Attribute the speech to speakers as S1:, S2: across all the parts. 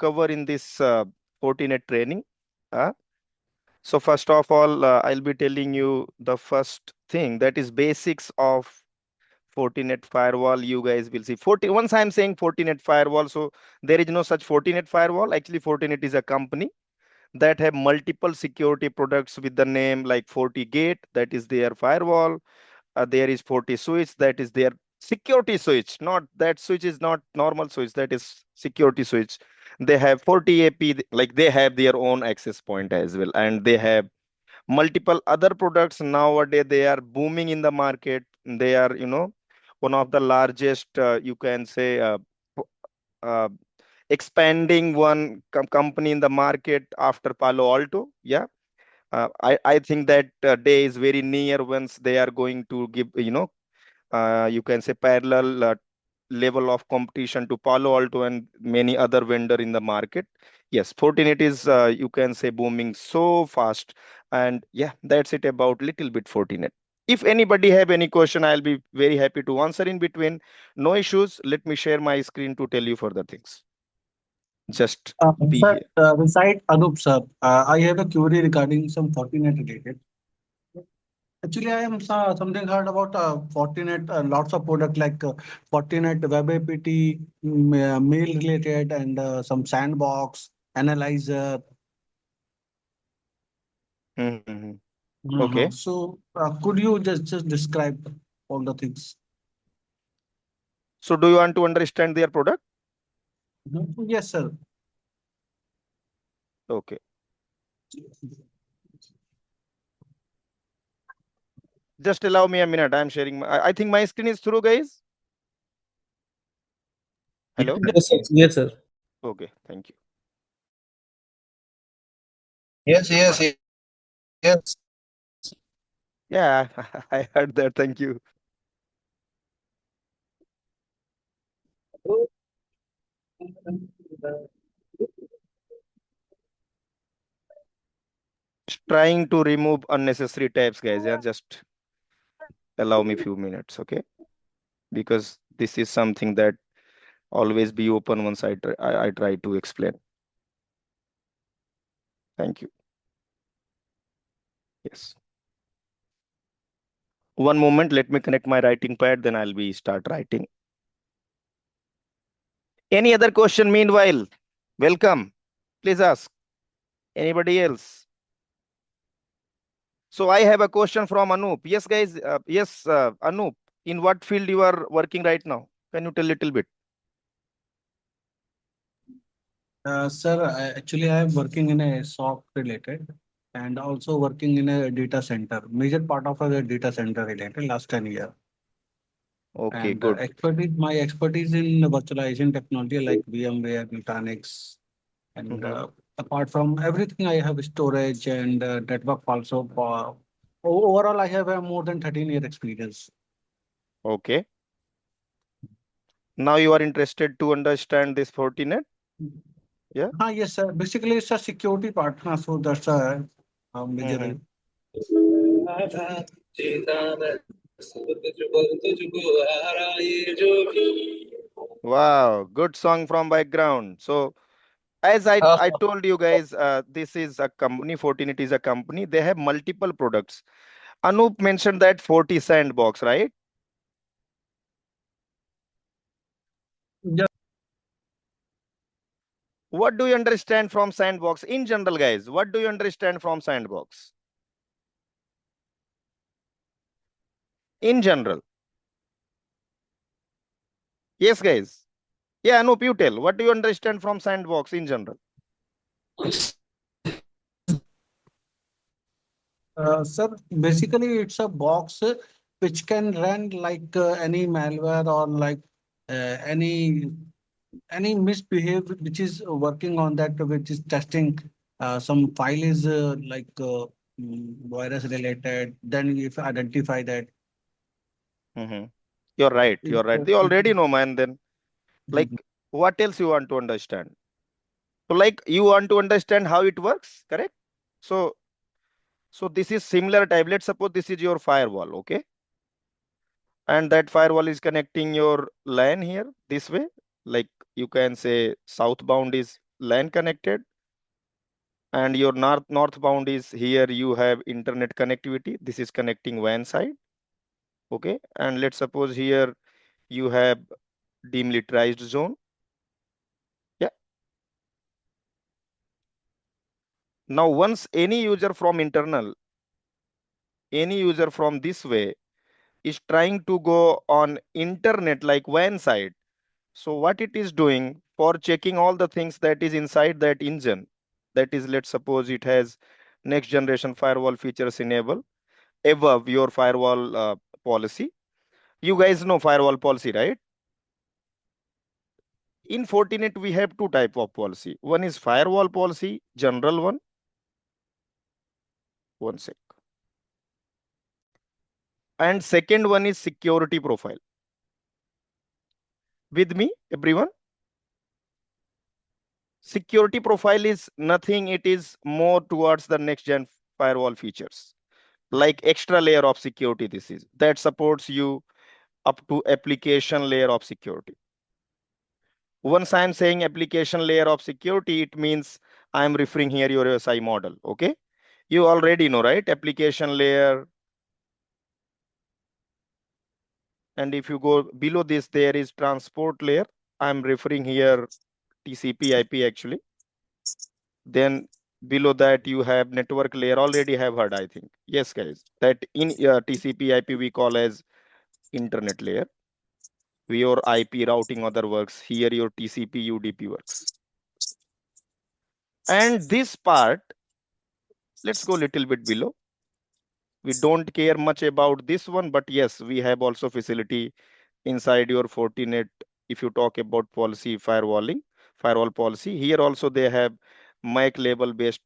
S1: cover in this Fortinet training. So first of all, I'll be telling you the first thing, that is basics of Fortinet firewall. You guys will see once I'm saying Fortinet firewall, so there is no such Fortinet firewall. Actually, Fortinet is a company that have multiple security products with the name like FortiGate, that is their firewall. There is FortiSwitch, that is their security switch. Not that switch is not normal switch, that is security switch. They have FortiAP, like they have their own access point as well, and they have multiple other products. Nowadays they are booming in the market. They are, one of the largest, you can say, uh, expanding one company in the market after Palo Alto. Yeah. I think that day is very near once they are going to give, you can say, parallel level of competition to Palo Alto and many other vendor in the market. Yes, Fortinet is, you can say, booming so fast. And yeah, that's it about little bit Fortinet. If anybody have any question, I'll be very happy to answer in between. No issues. Let me share my screen to tell you further things. Just be
S2: Sir,
S1: here.
S2: beside Anup sir, I have a query regarding some Fortinet related. Actually, I am something heard about Fortinet, lots of product like Fortinet Web APT, mail related, and some sandbox, analyzer.
S1: Mhm. Okay.
S2: So, could you just describe all the things?
S1: So do you want to understand their product?
S2: Yes, sir.
S1: Okay. Just allow me a minute. I'm sharing. I think my screen is through, guys. Hello.
S3: Yes, sir. Yes, sir.
S1: Okay. Thank you.
S4: Yes, yes, yes.
S1: Yeah, I heard that. Thank you. Just trying to remove unnecessary tabs, guys. Yeah, just allow me few minutes, okay? Because this is something that always be open once I try to explain. Thank you. Yes. One moment. Let me connect my writing pad. Then I'll be start writing. Any other question? Meanwhile, welcome. Please ask. Anybody else? So I have a question from Anup. Yes, guys. Yes, Anup. In what field you are working right now? Can you tell a little bit?
S2: Sir, actually, I am working in a SOC related and also working in a data center. Major part of a data center related last 10 years.
S1: Okay,
S2: And
S1: good.
S2: my expertise in virtualization technology like VMware, Nutanix, and
S1: Mhm.
S2: apart from everything, I have storage and network also. Overall, I have a more than 13-year experience.
S1: Okay. Now you are interested to understand this Fortinet? Yeah.
S2: Yes, sir. Basically, it's a security part. So that's a major.
S1: Mhm. Wow, good song from background. So as I told you guys, this is a company. Fortinet is a company. They have multiple products. Anup mentioned that 40 sandbox, right?
S2: Yeah.
S1: What do you understand from sandbox in general, guys? What do you understand from sandbox in general? Yes, guys. Yeah, Anup, you tell. What do you understand from sandbox in general?
S2: Sir, basically, it's a box which can run like any malware or like uh, any any misbehavior which is working on that, which is testing some file is virus related. Then if identify that.
S1: Mhm. You're right.
S2: It,
S1: You're right. They already know, man. Then, like,
S2: Mhm.
S1: what else you want to understand? So, like, you want to understand how it works, correct? So, this is similar type. Let's suppose this is your firewall, okay? And that firewall is connecting your LAN here this way. Like, you can say southbound is LAN connected, and your northbound is here you have internet connectivity. This is connecting WAN side. Okay, and let's suppose here you have demilitarized zone. Yeah. Now once any user from internal, any user from this way is trying to go on internet like WAN side. So what it is doing for checking all the things that is inside that engine, that is, let's suppose it has next generation firewall features enable above your firewall policy. You guys know firewall policy, right? In Fortinet, we have two type of policy. One is firewall policy, general one. One sec. And second one is security profile. With me, everyone? Security profile is nothing. It is more towards the next gen firewall features, like extra layer of security. This is that supports you up to application layer of security. Once I am saying application layer of security, it means I am referring here your SI model. Okay, you already know, right? Application layer, and if you go below this, there is transport layer. I am referring here TCP IP actually. Then below that you have network layer. Already have heard, I think. Yes, guys. That in TCP IP we call as internet layer. Your IP routing other works. Here your TCP UDP works. And this part, let's go a little bit below. We don't care much about this one, but yes, we have also facility inside your Fortinet. If you talk about policy firewalling, firewall policy, here also they have MAC label based,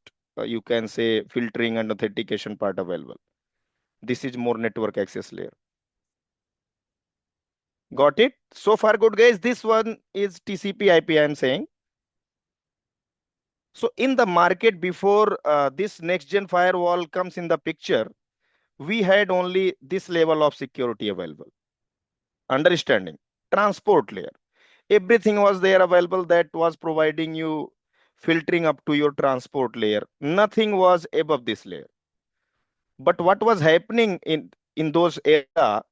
S1: you can say filtering and authentication part available. This is more network access layer. Got it? So far good, guys. This one is TCP IP I am saying. So in the market before this next gen firewall comes in the picture, we had only this level of security available. Understanding? Transport layer. Everything was there available that was providing you filtering up to your transport layer. Nothing was above this layer. But what was happening in those era,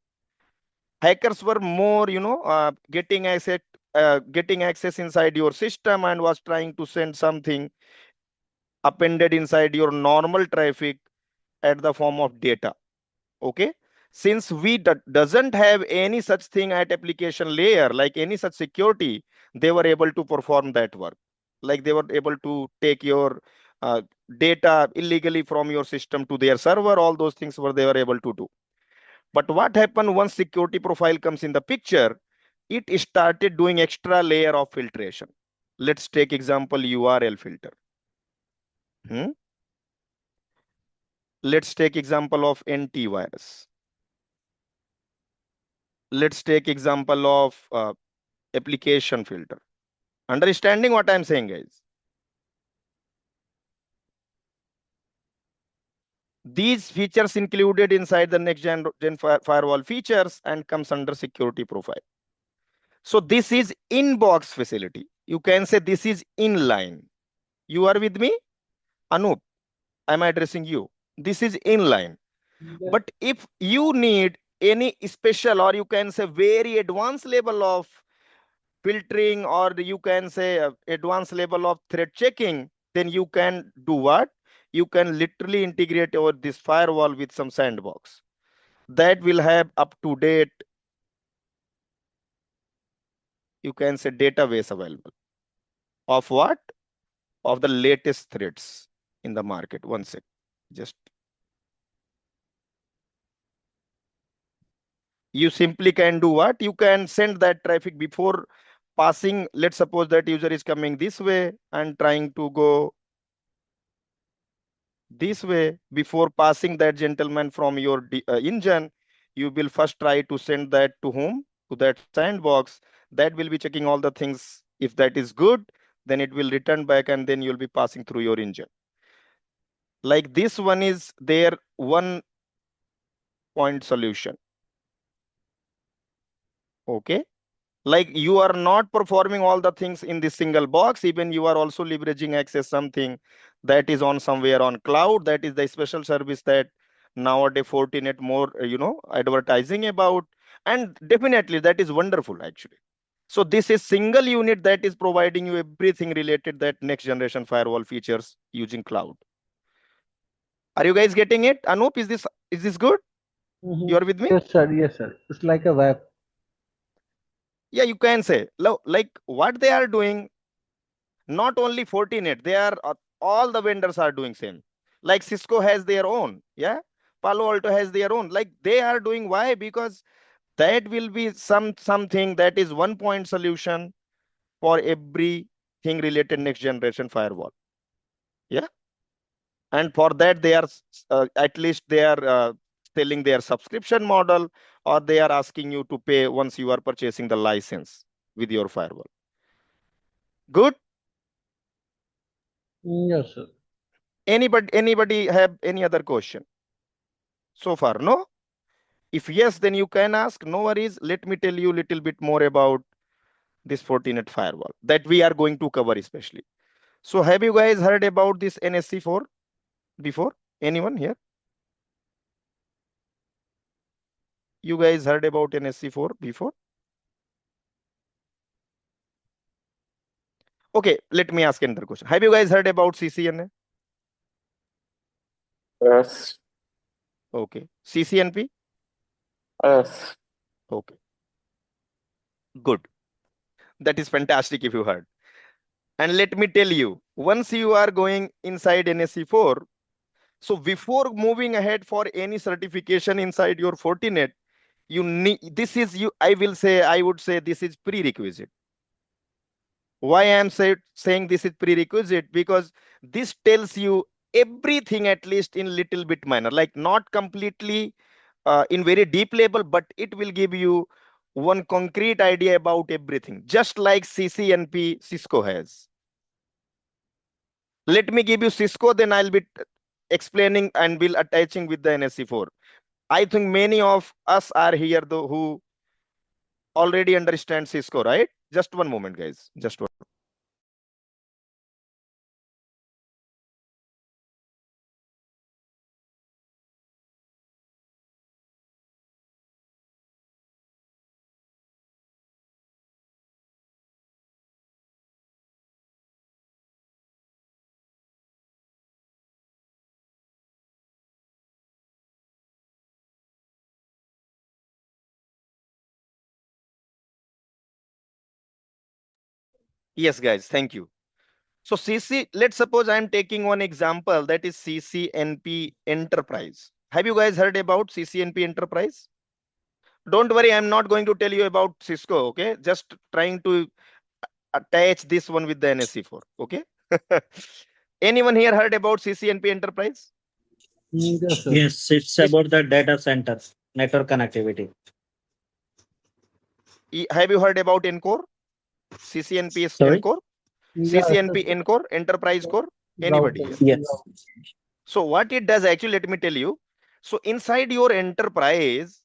S1: hackers were more, getting access inside your system and was trying to send something appended inside your normal traffic at the form of data. Okay, since we doesn't have any such thing at application layer, like any such security, they were able to perform that work. Like they were able to take your uh, data illegally from your system to their server. All those things were they were able to do. But what happened once security profile comes in the picture, it started doing extra layer of filtration. Let's take example URL filter. Hmm? Let's take example of antivirus. Let's take example of application filter. Understanding what I'm saying, guys? These features included inside the next gen firewall features and comes under security profile. So this is inbox facility. You can say this is inline. You are with me? Anup, I'm addressing you. This is inline. But if you need any special or you can say very advanced level of filtering, or you can say advanced level of threat checking, then you can do what? You can literally integrate over this firewall with some sandbox that will have up to date, you can say database available of what? Of the latest threats in the market. One sec. Just you simply can do what? You can send that traffic before passing. Let's suppose that user is coming this way and trying to go this way. Before passing that gentleman from your engine, you will first try to send that to whom? To that sandbox. That will be checking all the things. If that is good, then it will return back and then you'll be passing through your engine. Like this one is their one point solution. Okay. Like you are not performing all the things in this single box, even you are also leveraging access something that is on somewhere on cloud. That is the special service that nowadays Fortinet more advertising about, and definitely that is wonderful actually. So this is single unit that is providing you everything related that next generation firewall features using cloud. Are you guys getting it? Anup, is this good? You are with me?
S2: Yes, sir. Yes, sir. It's like a web.
S1: Yeah, you can say. Like what they are doing, not only Fortinet, they are all the vendors are doing same. Like Cisco has their own, yeah. Palo Alto has their own. Like they are doing why? Because that will be something that is one point solution for everything related next generation firewall. Yeah, and for that they are at least they are selling their subscription model, or they are asking you to pay once you are purchasing the license with your firewall. Good.
S2: Yes, sir.
S1: Anybody have any other question so far? No. If yes, then you can ask. No worries. Let me tell you a little bit more about this Fortinet firewall that we are going to cover especially. So have you guys heard about this NSC4 before? Anyone here? You guys heard about NSC4 before? Okay, let me ask another question. Have you guys heard about CCNA?
S4: Yes.
S1: Okay. CCNP?
S4: Yes.
S1: Okay. Good. That is fantastic if you heard. And let me tell you, once you are going inside NSC4, so before moving ahead for any certification inside your Fortinet, you need this is you. I would say this is prerequisite. Why I am saying this is prerequisite? Because this tells you everything, at least in little bit manner, like not completely in very deep level, but it will give you one concrete idea about everything, just like CCNP Cisco has. Let me give you Cisco, then I'll be explaining and will attaching with the NSC4. I think many of us are here though who already understand Cisco, right? Just one moment, guys. Just one. Yes, guys. Thank you. So let's suppose I'm taking one example that is CCNP Enterprise. Have you guys heard about CCNP Enterprise? Don't worry, I'm not going to tell you about Cisco, okay? Just trying to attach this one with the NSC4, okay? Anyone here heard about CCNP Enterprise?
S2: Yes, sir.
S3: Yes, it's
S1: It,
S3: about the data centers, network connectivity.
S1: have you heard about Encore? CCNP is
S3: Sorry?
S1: Encore?
S2: Yes,
S1: CCNP
S2: sir.
S1: Encore, Enterprise Core? Anybody
S2: Router.
S1: here?
S3: Yes.
S1: So what it does actually, let me tell you. So inside your enterprise,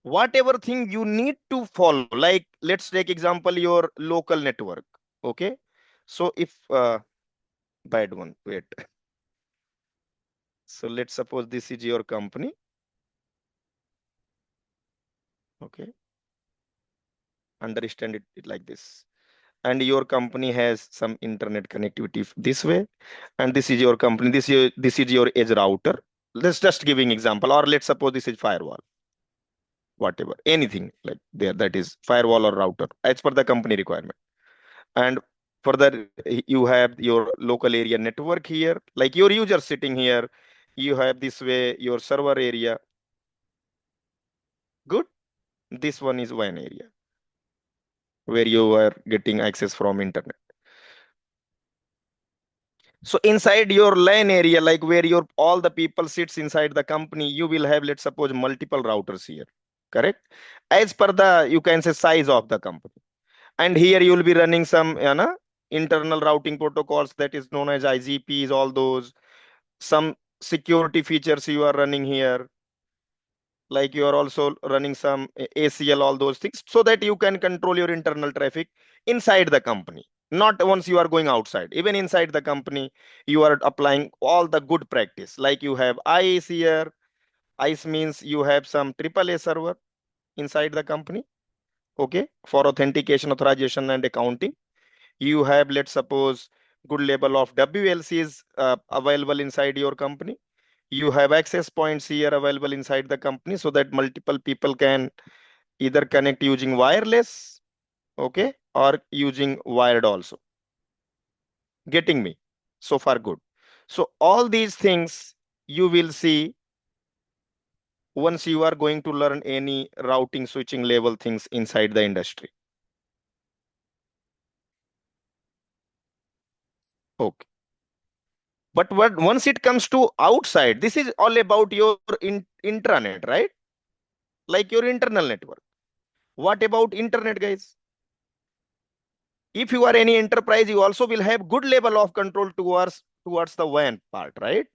S1: whatever thing you need to follow, like let's take example your local network. Okay. So if bad one, wait. So let's suppose this is your company. Okay. Understand it like this. And your company has some internet connectivity this way, and this is your company, this is your edge router. Let's just giving example, or let's suppose this is firewall, whatever, anything like there, that is firewall or router as per the company requirement. And for that you have your local area network here, like your user sitting here, you have this way your server area. Good. This one is WAN area where you are getting access from internet. So inside your LAN area, like where your all the people sits inside the company, you will have, let's suppose, multiple routers here, correct, as per the, you can say, size of the company. And here you will be running some internal routing protocols that is known as IGPs, all those, some security features you are running here. like you are also running some ACL, all those things, so that you can control your internal traffic inside the company. Not once you are going outside, even inside the company, you are applying all the good practice. Like you have ICE here. ICE means you have some AAA server inside the company, okay, for authentication, authorization, and accounting. You have, let's suppose, good level of WLCs available inside your company. You have access points here available inside the company so that multiple people can either connect using wireless, okay, or using wired also. Getting me? So far, good. So all these things you will see once you are going to learn any routing, switching level things inside the industry. Okay. But once it comes to outside, this is all about your intranet, right? Like your internal network. What about internet, guys? If you are any enterprise, you also will have good level of control towards the WAN part, right?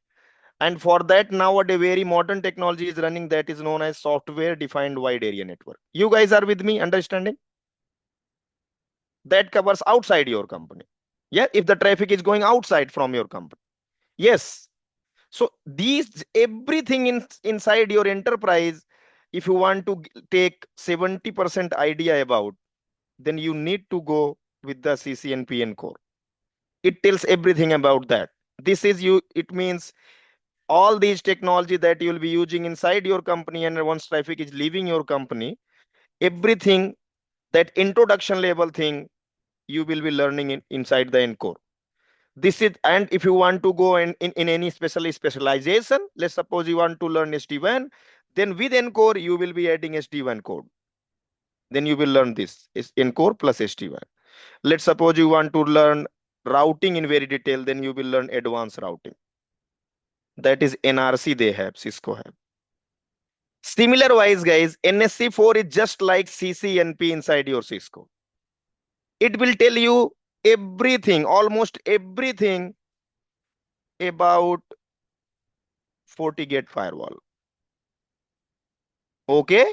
S1: And for that, nowadays, very modern technology is running that is known as software defined wide area network. You guys are with me, understanding? That covers outside your company. Yeah, if the traffic is going outside from your company. Yes. So these everything inside your enterprise, if you want to take 70% idea about, then you need to go with the CCNP core. It tells everything about that. This is you. It means all these technology that you will be using inside your company, and once traffic is leaving your company, everything that introduction level thing you will be learning inside the core. This is, and if you want to go in any specialization, let's suppose you want to learn SD-WAN, then with Encore you will be adding SD-WAN code. Then you will learn this is Encore plus SD-WAN. Let's suppose you want to learn routing in very detail, then you will learn advanced routing. That is NRC they have, Cisco have. Similar wise, guys, NSC4 is just like CCNP inside your Cisco. It will tell you everything, almost everything about FortiGate Firewall. Okay?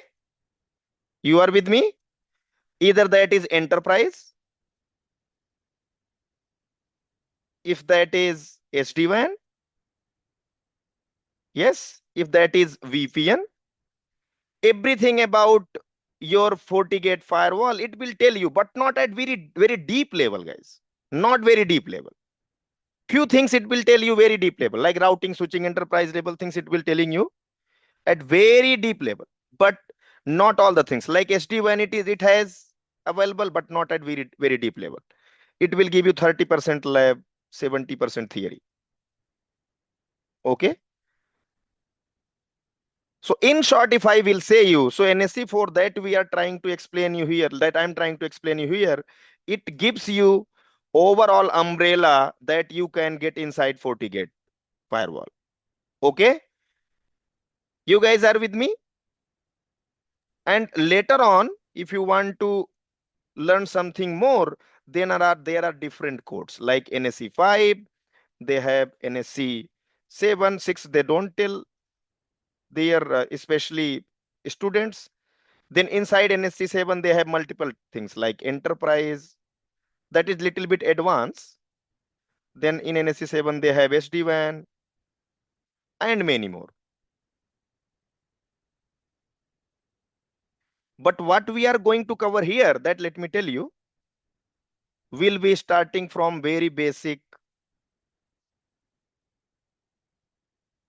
S1: You are with me? Either that is enterprise, if that is SD-WAN, yes, if that is VPN, everything about your FortiGate firewall, it will tell you, but not at very deep level, guys. Not very deep level. Few things it will tell you very deep level, like routing, switching, enterprise level things it will telling you at very deep level, but not all the things. Like SD-WAN, it has available, but not at very deep level. It will give you 30% lab, 70% theory. Okay. So in short, if I will say you, so NSC4 that we are trying to explain you here, that I'm trying to explain you here, it gives you overall umbrella that you can get inside FortiGate firewall. Okay. You guys are with me? And later on, if you want to learn something more, then there are different codes like NSC5, they have NSC7, 6, they don't tell their especially students. Then inside NSC7, they have multiple things like enterprise, that is little bit advanced. Then in NSC7, they have SD-WAN and many more. But what we are going to cover here, that let me tell you, will be starting from very basic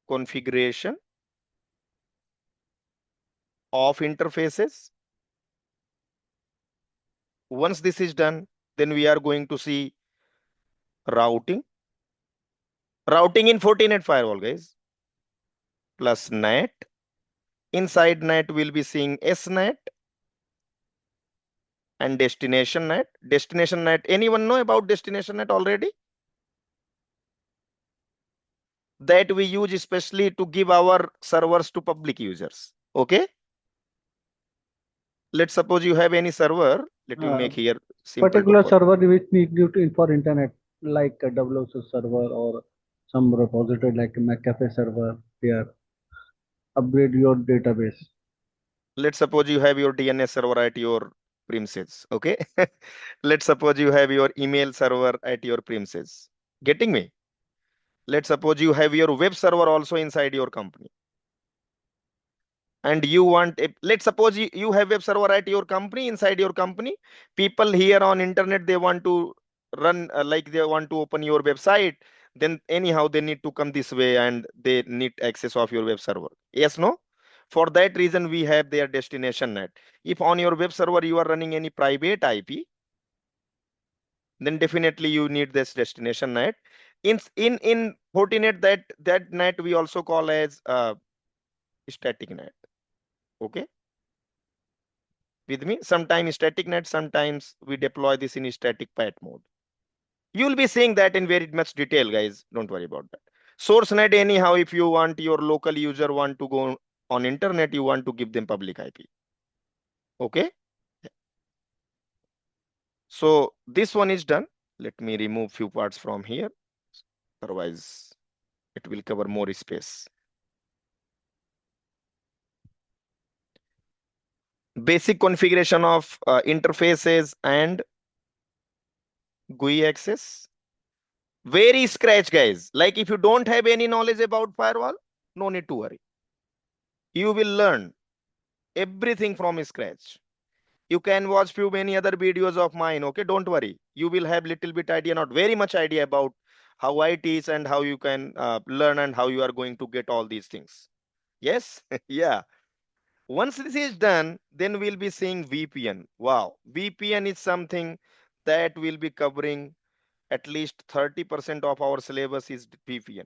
S1: configuration of interfaces. Once this is done, then we are going to see routing. Routing in Fortinet firewall, guys, plus NAT. Inside NAT, we'll be seeing SNAT and destination NAT. Destination NAT, anyone know about destination NAT already? That we use especially to give our servers to public users. Okay. Let's suppose you have any server. Let me make here simple
S2: Particular
S1: to
S2: server which need you to for internet, like a WSO server or some repository like a McAfee server, here upgrade your database.
S1: Let's suppose you have your DNS server at your premises. Okay. Let's suppose you have your email server at your premises. Getting me? Let's suppose you have your web server also inside your company. And you want let's suppose you have web server at your company, inside your company. People here on internet, they want to run like they want to open your website. Then anyhow, they need to come this way and they need access of your web server. Yes, no? For that reason, we have their destination net. If on your web server you are running any private IP, then definitely you need this destination net. In Fortinet, that net we also call as static net. Okay, with me? Sometimes static net, sometimes we deploy this in static pat mode. You will be seeing that in very much detail, guys. Don't worry about that. Source net, anyhow, if you want your local user want to go on internet, you want to give them public IP. Okay. So this one is done. Let me remove few parts from here. Otherwise, it will cover more space. Basic configuration of interfaces and GUI access. Very scratch, guys. Like if you don't have any knowledge about firewall, no need to worry. You will learn everything from scratch. You can watch few many other videos of mine. Okay, don't worry. You will have little bit idea, not very much idea about how it is and how you can learn and how you are going to get all these things. Yes, yeah. Once this is done, then we'll be seeing VPN. Wow, VPN is something that will be covering at least 30% of our syllabus is VPN.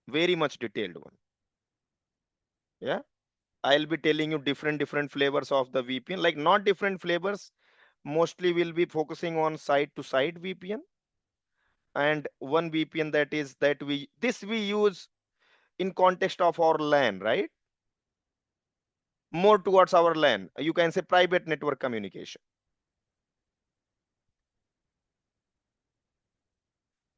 S1: Very much detailed one. Yeah, I'll be telling you different flavors of the VPN, like not different flavors. Mostly we'll be focusing on site to site VPN, and one VPN that is that we use in context of our LAN, right? More towards our LAN. You can say private network communication.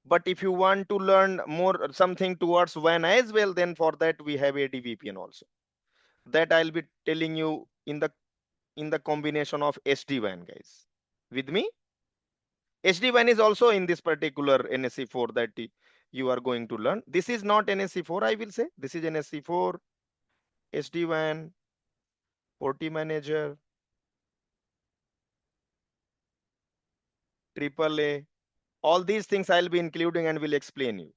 S1: But if you want to learn more something towards WAN as well, then for that we have AD VPN also. That I'll be telling you in the combination of SD-WAN, guys. With me? SD-WAN is also in this particular NSE4 that you are going to learn. This is not NSE4, I will say. This is NSE4, SD-WAN, Forti Manager, AAA. All these things I'll be including and will explain you.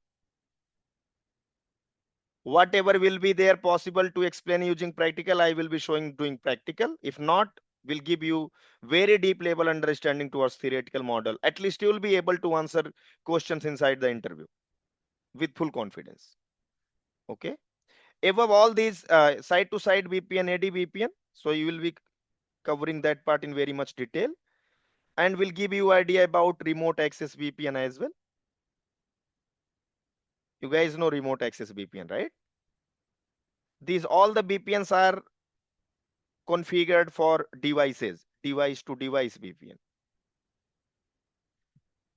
S1: Whatever will be there possible to explain using practical, I will be showing doing practical. If not, will give you very deep level understanding towards theoretical model. At least you will be able to answer questions inside the interview with full confidence. Okay. Above all these side to side VPN, AD VPN. So you will be covering that part in very much detail and will give you idea about remote access VPN as well. You guys know remote access VPN, right? These all the VPNs are configured for devices, device to device VPN.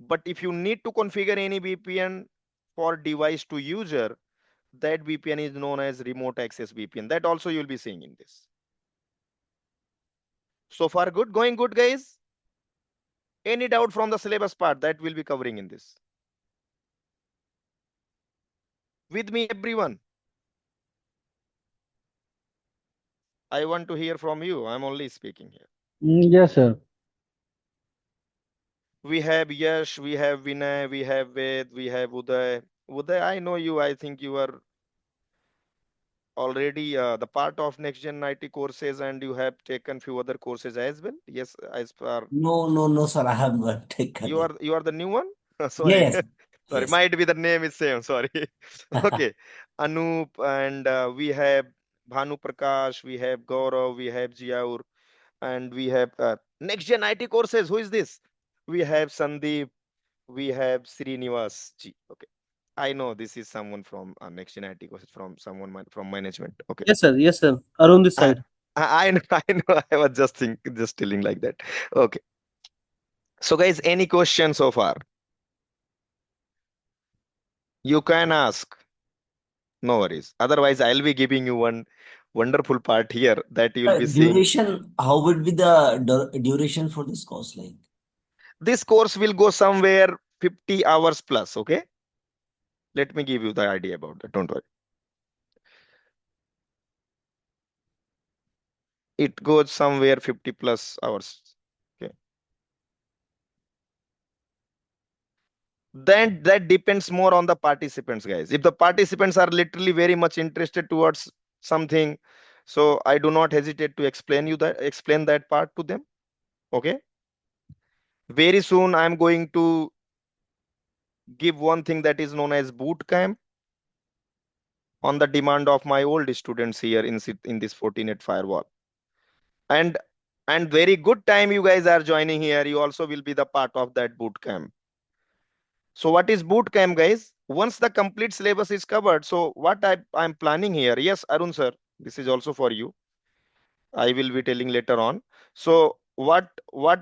S1: But if you need to configure any VPN for device to user, that VPN is known as remote access VPN. That also you'll be seeing in this. So far good, going good, guys? Any doubt from the syllabus part that we'll be covering in this? With me, everyone. I want to hear from you. I'm only speaking here.
S3: Yes, sir.
S1: We have Yash, we have Vinay, we have Ved, we have Uday. Uday, I know you. I think you are already the part of NextGen IT courses and you have taken few other courses as well. Yes, as per
S5: No, sir. I have taken it.
S1: you are the new one. Sorry,
S5: Yes,
S1: sorry,
S5: yes.
S1: might be the name is same. Sorry. Okay, Anup and we have Bhanu Prakash, we have Gaurav, we have Jiaur, and we have NextGen IT courses. Who is this? We have Sandeep, we have Srinivas ji. Okay, I know this is someone from NextGen IT courses from someone from management. Okay.
S6: Yes, sir. Yes, sir. Around this
S1: I,
S6: side.
S1: I know, I know. I was just telling like that. Okay. So, guys, any questions so far? You can ask. No worries. Otherwise, I'll be giving you wonderful part here that you will be seeing.
S5: Duration, how would be the duration for this course like?
S1: This course will go somewhere 50 hours plus, okay? Let me give you the idea about that, don't worry. It goes somewhere 50 plus hours, okay? Then that depends more on the participants, guys. If the participants are literally very much interested towards something, so I do not hesitate to explain that part to them, okay? Very soon I'm going to give one thing that is known as boot camp on the demand of my old students here in this Fortinet firewall. And very good time you guys are joining here. You also will be the part of that boot camp. So what is boot camp, guys? Once the complete syllabus is covered, so what I'm planning here, yes, Arun sir, this is also for you. I will be telling later on. So what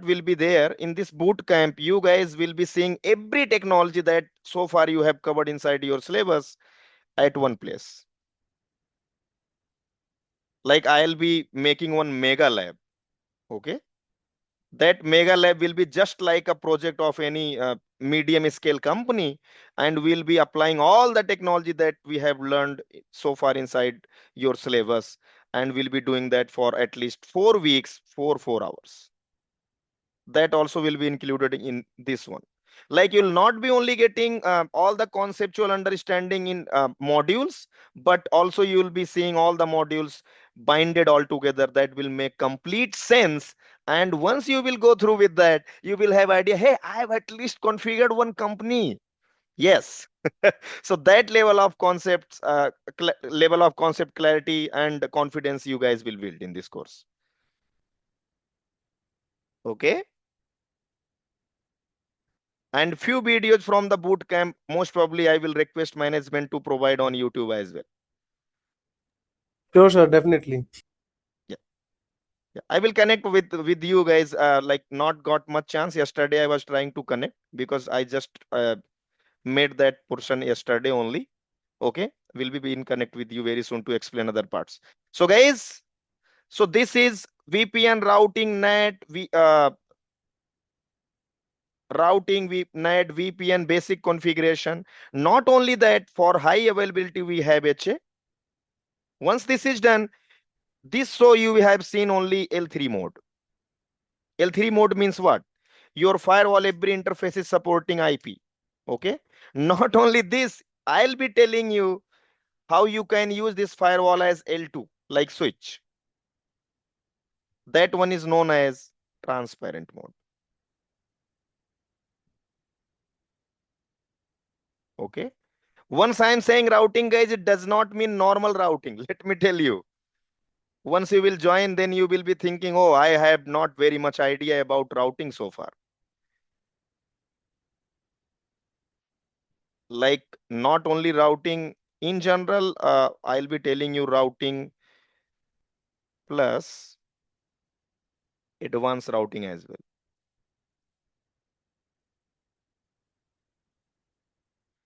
S1: will be there in this boot camp? You guys will be seeing every technology that so far you have covered inside your syllabus at one place. Like I'll be making one mega lab, okay? That mega lab will be just like a project of any medium scale company, and we'll be applying all the technology that we have learned so far inside your syllabus, and we'll be doing that for at least 4 weeks for 4 hours. That also will be included in this one. Like you'll not be only getting all the conceptual understanding in modules, but also you'll be seeing all the modules binded all together. That will make complete sense. And once you will go through with that, you will have idea, hey, I have at least configured one company. Yes. So that level of concepts, level of concept clarity and confidence you guys will build in this course. Okay. And few videos from the boot camp, most probably I will request management to provide on YouTube as well.
S6: Sure, sir, definitely.
S1: Yeah, I will connect with you guys. Like not got much chance yesterday. I was trying to connect because I just made that portion yesterday only. Okay, we'll be in connect with you very soon to explain other parts. So guys, so this is VPN routing net. NAT, VPN basic configuration. Not only that, for high availability, we have HA. Once this is done, so you have seen only L3 mode. L3 mode means what? Your firewall, every interface is supporting IP. Okay. Not only this, I'll be telling you how you can use this firewall as L2, like switch. That one is known as transparent mode. Okay. Once I'm saying routing, guys, it does not mean normal routing. Let me tell you. Once you will join, then you will be thinking, oh, I have not very much idea about routing so far. Like not only routing in general, I'll be telling you routing plus advanced routing as well.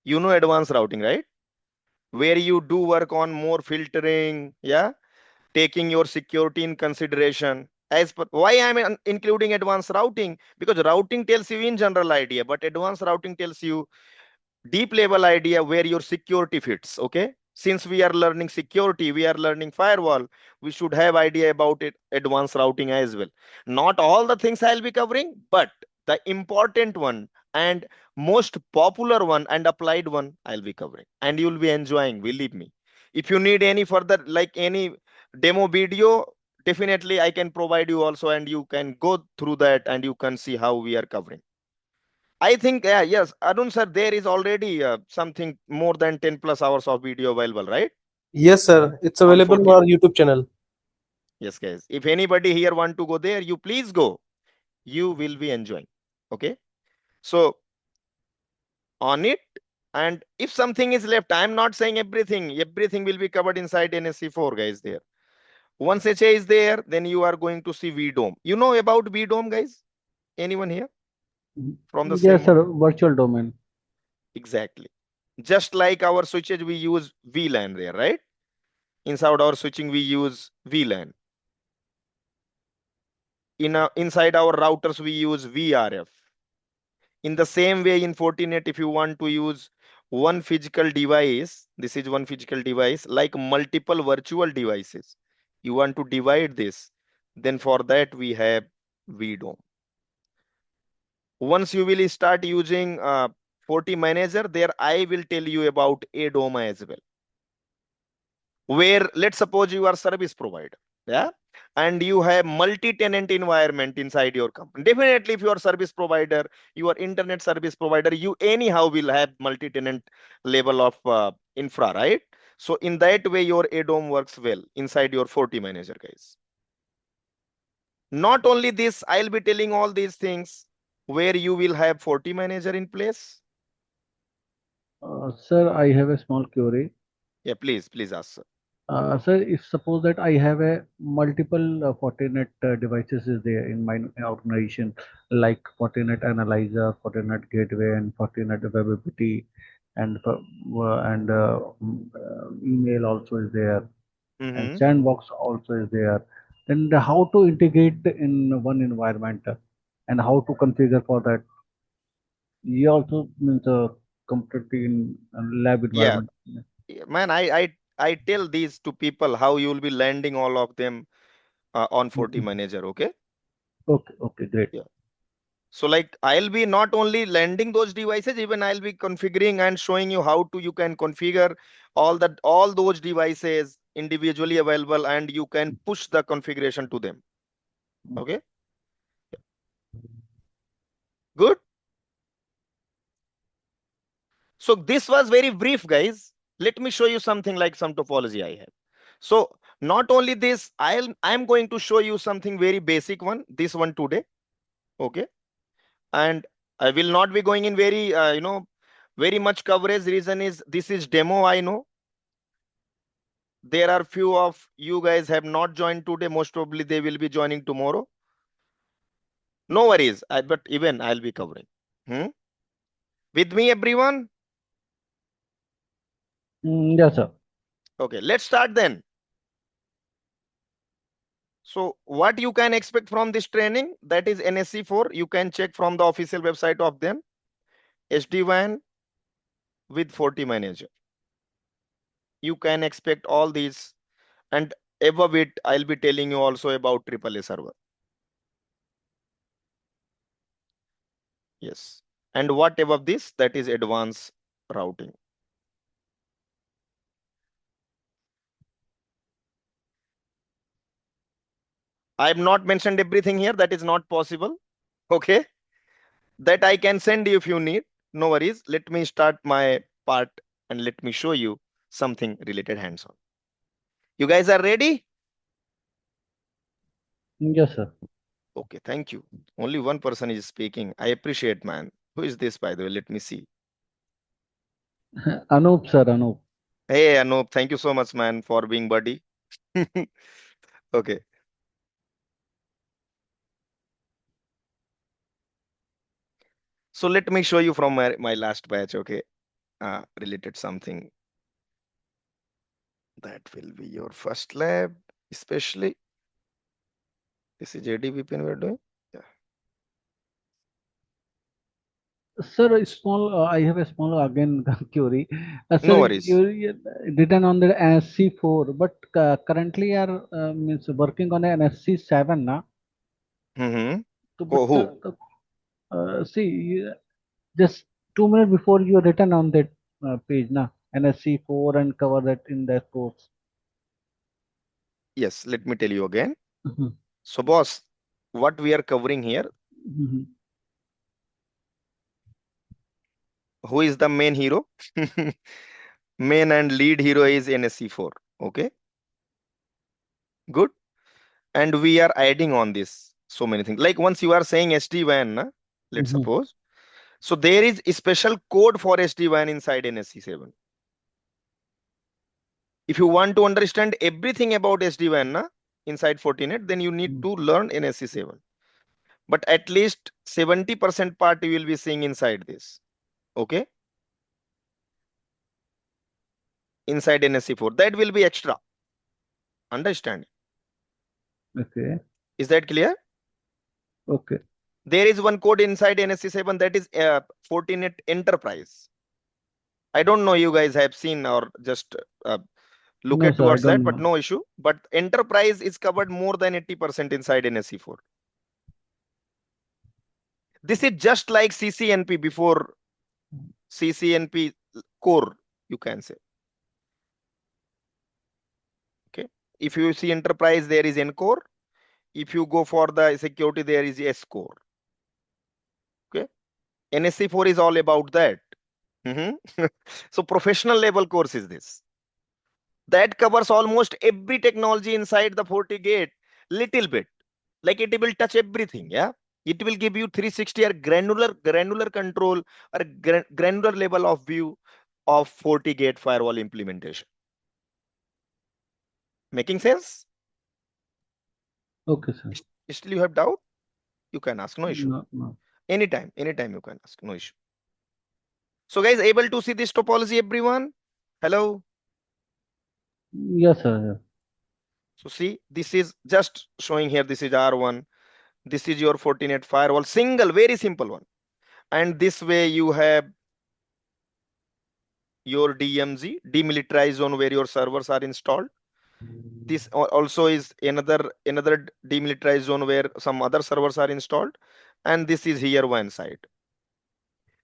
S1: You know advanced routing, right? Where you do work on more filtering, yeah, taking your security in consideration. As per why I'm including advanced routing, because routing tells you in general idea, but advanced routing tells you deep level idea where your security fits. Okay, since we are learning security, we are learning firewall, we should have idea about it, advanced routing as well. Not all the things I'll be covering, but the important one and most popular one and applied one I'll be covering, and you'll be enjoying, believe me. If you need any further, like any demo video, definitely I can provide you also, and you can go through that and you can see how we are covering. I think, yes, Arun sir, there is already something more than 10 plus hours of video available, right?
S6: Yes, sir. It's
S1: On
S6: available on our
S1: FortiGate.
S6: YouTube channel.
S1: Yes, guys. If anybody here want to go there, you please go. You will be enjoying. Okay. So on it, and if something is left, I'm not saying everything. Everything will be covered inside NSC4, guys, there. Once HA is there, then you are going to see VDOM. You know about VDOM, guys? Anyone here from the same
S2: Yes,
S1: one?
S2: sir. Virtual domain.
S1: Exactly. Just like our switches, we use VLAN there, right? Inside our switching, we use VLAN. Inside our routers, we use VRF. In the same way, in Fortinet, if you want to use one physical device, this is one physical device, like multiple virtual devices. You want to divide this, then for that we have VDOM. Once you will start using FortiManager, there I will tell you about ADOM as well. Where let's suppose you are service provider, yeah, and you have multi-tenant environment inside your company. Definitely, if you are service provider, you are internet service provider, you anyhow will have multi-tenant level of infra, right? So in that way, your ADOM works well inside your FortiManager, guys. Not only this, I'll be telling all these things where you will have FortiManager in place.
S7: Sir, I have a small query.
S1: Yeah, please ask, sir.
S7: Sir, if suppose that I have a multiple Fortinet devices is there in my organization, like Fortinet Analyzer, Fortinet Gateway, and Fortinet Web APT, and email also is there, and
S1: Mm-hmm.
S7: Sandbox also is there. Then how to integrate in one environment, and how to configure for that? He also means completely in lab
S1: Yeah,
S7: environment.
S1: man, I tell these to people how you will be landing all of them on
S7: Mhm.
S1: FortiManager. Okay.
S7: Okay, okay, great.
S1: Yeah. So like I'll be not only landing those devices, even I'll be configuring and showing you how to you can configure all those devices individually available, and you can push the configuration to them. Okay. Good. So this was very brief, guys. Let me show you something like some topology I have. So not only this, I'm going to show you something very basic one, this one today. Okay. And I will not be going in very, very much coverage. Reason is this is demo. I know there are few of you guys have not joined today. Most probably they will be joining tomorrow. No worries. But even I'll be covering. Hmm? With me, everyone.
S7: Yes, sir.
S1: Okay, let's start then. So what you can expect from this training, that is NSC4. You can check from the official website of them. SD-WAN with FortiManager. You can expect all these, and above it, I'll be telling you also about AAA server. Yes. And what above this, that is advanced routing. I have not mentioned everything here. That is not possible. Okay. That I can send you if you need. No worries. Let me start my part and let me show you something related hands-on. You guys are ready?
S7: Yes, sir.
S1: Okay, thank you. Only one person is speaking. I appreciate, man. Who is this, by the way? Let me see.
S7: Anup, sir, Anup.
S1: Hey, Anup, thank you so much, man, for being buddy. Okay. So let me show you from my last batch, okay? Related something. That will be your first lab, especially. This is JDVPN we're doing. Yeah.
S7: Sir, a small. I have a small again query.
S1: No
S7: Sir,
S1: worries.
S7: you written on the NSC4, but currently are means working on a NSC7, na?
S1: Mm-hmm.
S7: So, but
S1: Who?
S7: see, just 2 minutes before you written on that page, na? NSC4 and cover that in that course.
S1: Yes, let me tell you again.
S7: Mhm.
S1: So, boss, what we are covering here,
S7: Mhm.
S1: who is the main hero? Main and lead hero is NSC4. Okay, good. And we are adding on this so many things. Like once you are saying SD-WAN, na, let's
S7: Mhm.
S1: suppose. So there is a special code for SD-WAN inside NSC7. If you want to understand everything about SD-WAN na, inside Fortinet, then you need to learn NSC7. But at least 70% part you will be seeing inside this. Okay, inside NSC4. That will be extra. Understand?
S7: Okay.
S1: Is that clear?
S7: Okay.
S1: There is one code inside NSC7 that is Fortinet Enterprise. I don't know you guys have seen or just look
S7: No,
S1: at
S7: sir, I
S1: towards that,
S7: don't
S1: but
S7: know.
S1: no issue. But enterprise is covered more than 80% inside NSC4. This is just like CCNP before CCNP core, you can say. Okay. If you see enterprise, there is N-core. If you go for the security, there is S-core. Okay. NSC4 is all about that. So professional level course is this. That covers almost every technology inside the FortiGate, little bit. Like it will touch everything. Yeah. It will give you 360 or granular control or granular level of view of FortiGate firewall implementation. Making sense?
S7: Okay, sir.
S1: Still you have doubt? You can ask, no issue.
S7: No.
S1: Anytime you can ask, no issue. So guys, able to see this topology, everyone? Hello?
S7: Yes, sir.
S1: So see, this is just showing here, this is R1. This is your Fortinet firewall, single, very simple one. And this way you have your DMZ, demilitarized zone, where your servers are installed. This also is another demilitarized zone where some other servers are installed. And this is here one side.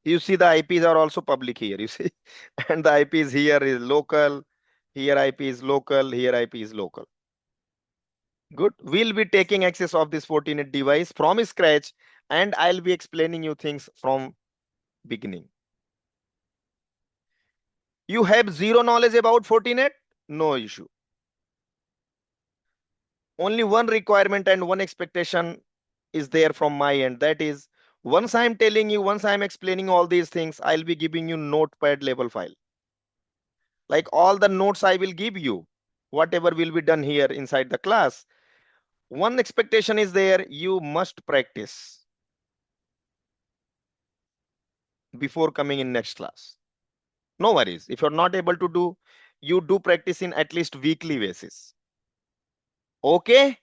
S1: You see the IPs are also public here, you see. And the IPs here is local, here IP is local, here IP is local. Good. We'll be taking access of this Fortinet device from scratch, and I'll be explaining you things from beginning. You have zero knowledge about Fortinet? No issue. Only one requirement and one expectation is there from my end. That is, once I'm telling you, once I'm explaining all these things, I'll be giving you notepad level file. Like all the notes I will give you, whatever will be done here inside the class. One expectation is there, you must practice before coming in next class. No worries. If you're not able to do, you do practice in at least weekly basis. Okay?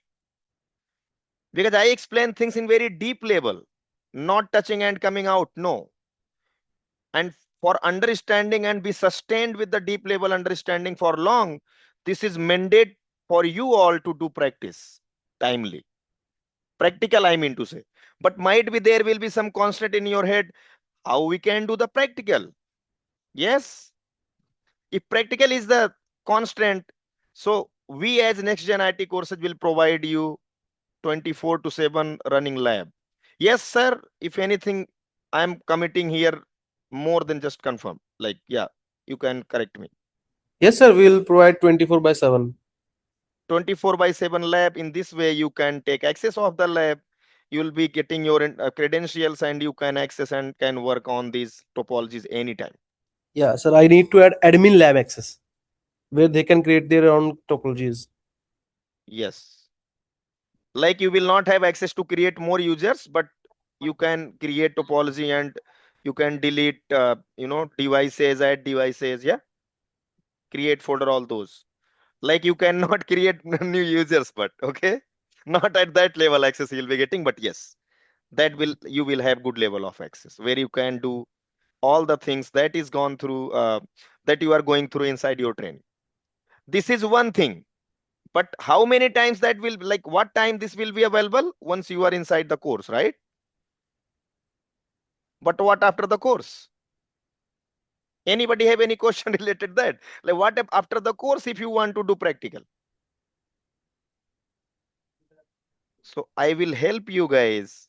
S1: Because I explain things in very deep level, not touching and coming out. No. And for understanding and be sustained with the deep level understanding for long, this is mandate for you all to do practice timely. Practical, I mean to say. But might be there will be some constant in your head, how we can do the practical. Yes. If practical is the constant, so we as NextGen IT courses will provide you 24/7 running lab. Yes, sir. If anything, I'm committing here more than just confirm. Like, yeah, you can correct me.
S6: Yes, sir. We'll provide 24/7.
S1: 24/7 lab. In this way, you can take access of the lab. You'll be getting your credentials and you can access and can work on these topologies anytime.
S6: Yeah, sir. I need to add admin lab access where they can create their own topologies.
S1: Yes. Like you will not have access to create more users, but you can create topology and you can delete, devices, add devices. Yeah. Create folder, all those. Like you cannot create new users, but okay. Not at that level access you'll be getting, but yes, you will have good level of access where you can do all the things that is gone through, that you are going through inside your training. This is one thing. But how many times that will, like what time this will be available once you are inside the course, right? But what after the course? Anybody have any question related that? Like what after the course if you want to do practical? So I will help you guys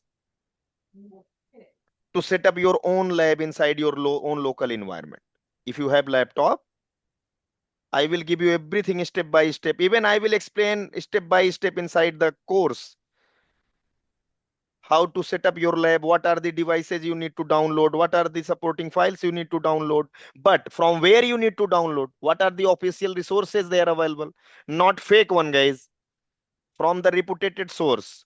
S1: to set up your own lab inside your own local environment. If you have laptop, I will give you everything step by step. Even I will explain step by step inside the course how to set up your lab, what are the devices you need to download, what are the supporting files you need to download, but from where you need to download, what are the official resources they are available, not fake one, guys, from the reputed source.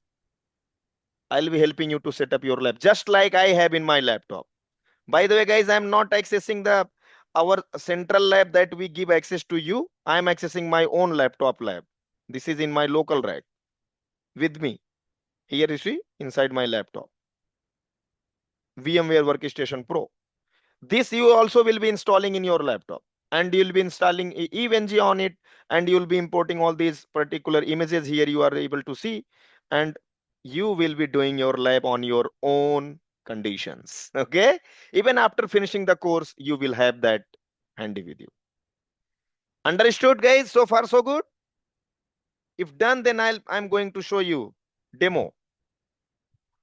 S1: I'll be helping you to set up your lab just like I have in my laptop. By the way, guys, I'm not accessing our central lab that we give access to you. I'm accessing my own laptop lab. This is in my local rack with me. Here you see inside my laptop. VMware Workstation Pro. This you also will be installing in your laptop, and you'll be installing EVNG on it, and you'll be importing all these particular images here you are able to see, and you will be doing your lab on your own conditions. Okay, even after finishing the course, you will have that handy with you. Understood, guys? So far, so good. If done, then I'm going to show you demo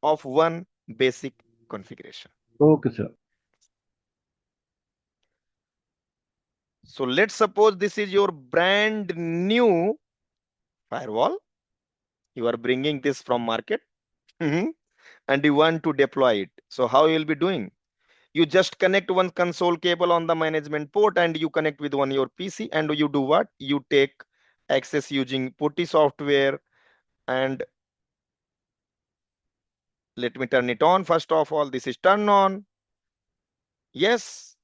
S1: of one basic configuration.
S7: Okay, sir.
S1: So let's suppose this is your brand new firewall. You are bringing this from market and you want to deploy it. So how you will be doing? You just connect one console cable on the management port and you connect with one your PC, and you do what? You take access using putty software, and let me turn it on. First of all, this is turned on. Yes,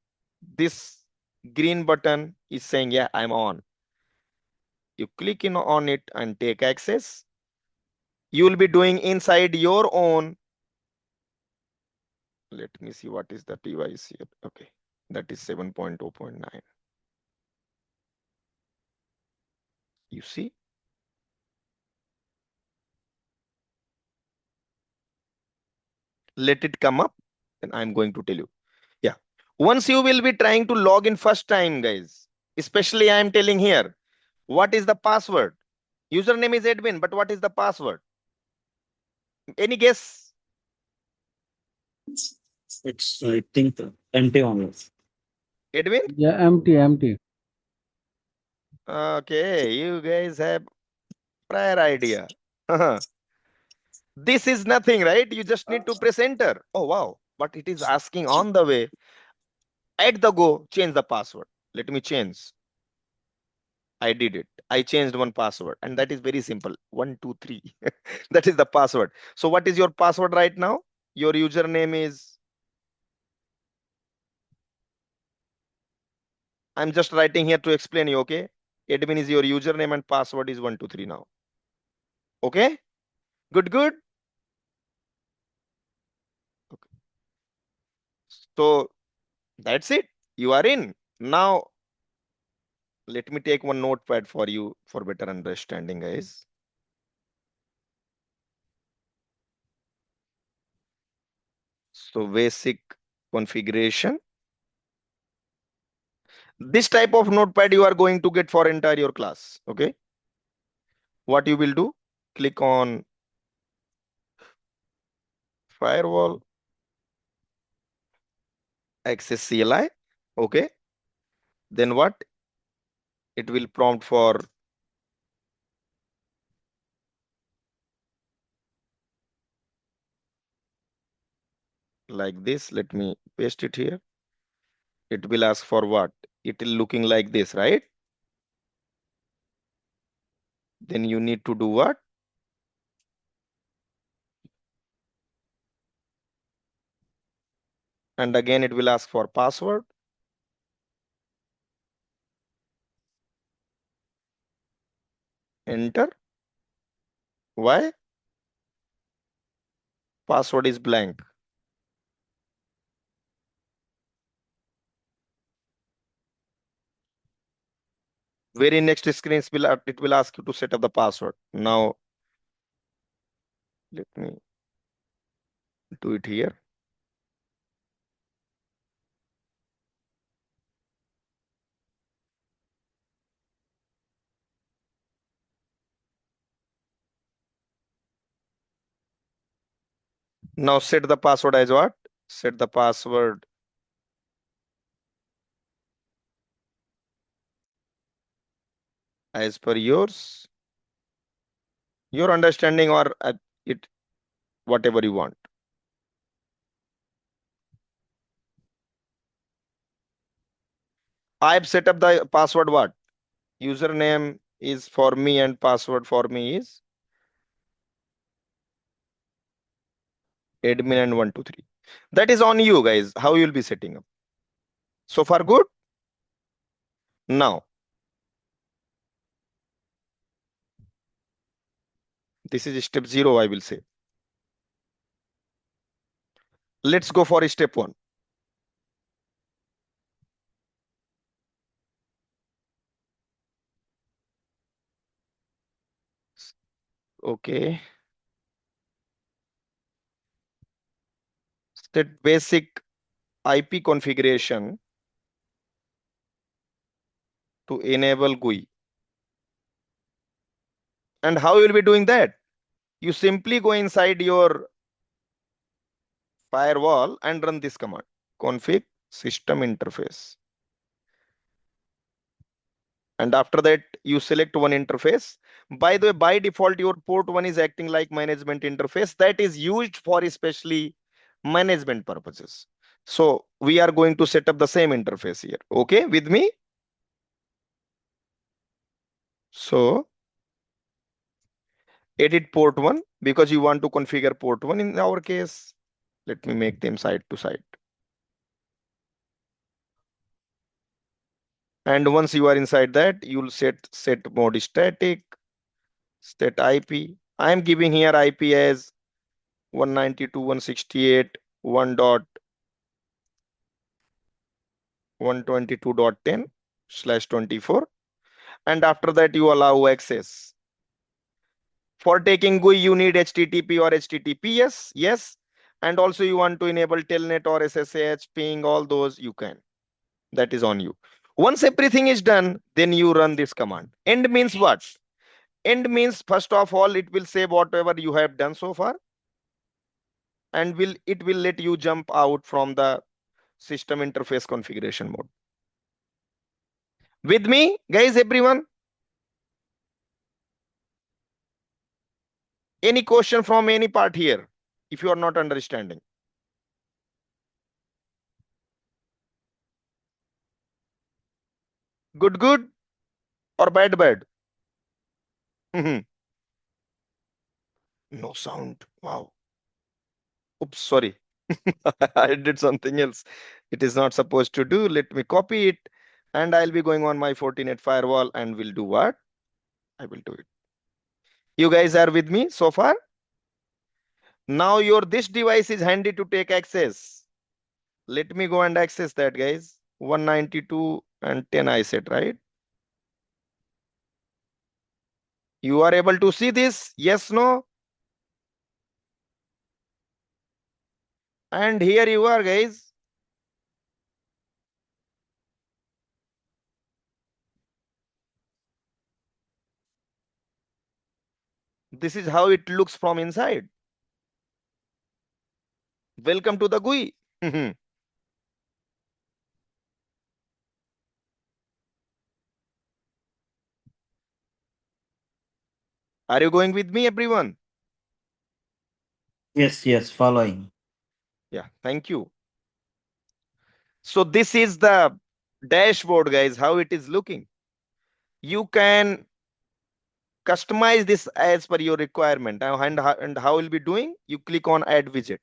S1: this green button is saying, yeah, I'm on. You click in on it and take access. You will be doing inside your own. Let me see what is the device here. Okay, that is 7.0.9. You see? Let it come up, and I'm going to tell you. Yeah. Once you will be trying to log in first time, guys, especially I'm telling here, what is the password? Username is admin, but what is the password? Any guess?
S3: It's, I think, empty only.
S1: Edwin?
S7: Yeah, empty.
S1: Okay, you guys have prior idea. This is nothing, right? You just need to press enter. Oh, wow. But it is asking on the way. At the go, change the password. Let me change. I did it. I changed one password, and that is very simple. 123. That is the password. So what is your password right now? Your username is, I'm just writing here to explain you, okay? Admin is your username and password is 123 now. Okay? Good. Okay. So that's it. You are in. Now, let me take one notepad for you for better understanding, guys. So basic configuration. This type of notepad you are going to get for entire your class. Okay. What you will do? Click on firewall, access CLI. Okay. Then what? It will prompt for like this. Let me paste it here. It will ask for what? It is looking like this, right? Then you need to do what? And again, it will ask for password. Enter. Why? Password is blank. Very next screen it will ask you to set up the password. Now, let me do it here. Now set the password as what? Set the password as per your understanding, or it whatever you want. I've set up the password what? Username is for me and password for me is admin and 123. That is on you guys, how you'll be setting up. So far good? Now, This is step 0, I will say. Let's go for step 1. Okay. Set basic IP configuration to enable GUI. And how you will be doing that? You simply go inside your firewall and run this command: config system interface. And after that, you select one interface. By the way, by default, your port 1 is acting like management interface that is used for especially management purposes. So we are going to set up the same interface here. Okay, with me? So edit port 1 because you want to configure port 1 in our case. Let me make them side to side. And once you are inside that, you'll set mode static, set IP. I am giving here IP as 192.168.122.10/24. And after that, you allow access. For taking GUI, you need HTTP or HTTPS. Yes. And also you want to enable telnet or SSH, ping, all those you can. That is on you. Once everything is done, then you run this command. End means what? End means, first of all, it will say whatever you have done so far, and it will let you jump out from the system interface configuration mode. With me, guys, everyone? Any question from any part here, if you are not understanding? Good, good, or bad, bad? No sound. Wow. Oops, sorry. I did something else. It is not supposed to do. Let me copy it. And I'll be going on my Fortinet firewall and will do what? I will do it. You guys are with me so far? Now this device is handy to take access. Let me go and access that, guys. 192 and 10 I said, right? You are able to see this? Yes, no? And here you are, guys. This is how it looks from inside. Welcome to the GUI. Are you going with me, everyone?
S3: Yes, yes, following.
S1: Yeah, thank you. So this is the dashboard, guys, how it is looking. You can customize this as per your requirement. And how will be doing? You click on add widget.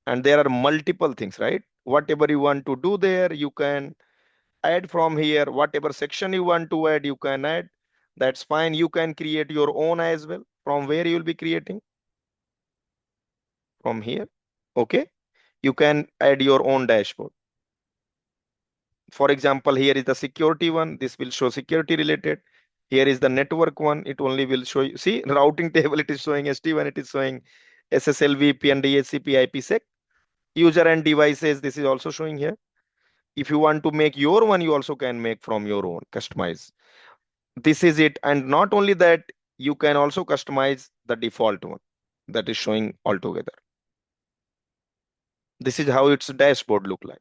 S1: And there are multiple things, right? Whatever you want to do there, you can add from here. Whatever section you want to add, you can add. That's fine. You can create your own as well. From where you will be creating? From here. Okay. You can add your own dashboard. For example, here is the security one. This will show security related. Here is the network one. It only will show you. See, routing table, it is showing SD1, it is showing SSL, VPN, DHCP, IPsec. User and devices, this is also showing here. If you want to make your one, you also can make from your own, customize. This is it. And not only that, you can also customize the default one that is showing altogether. This is how its dashboard look like.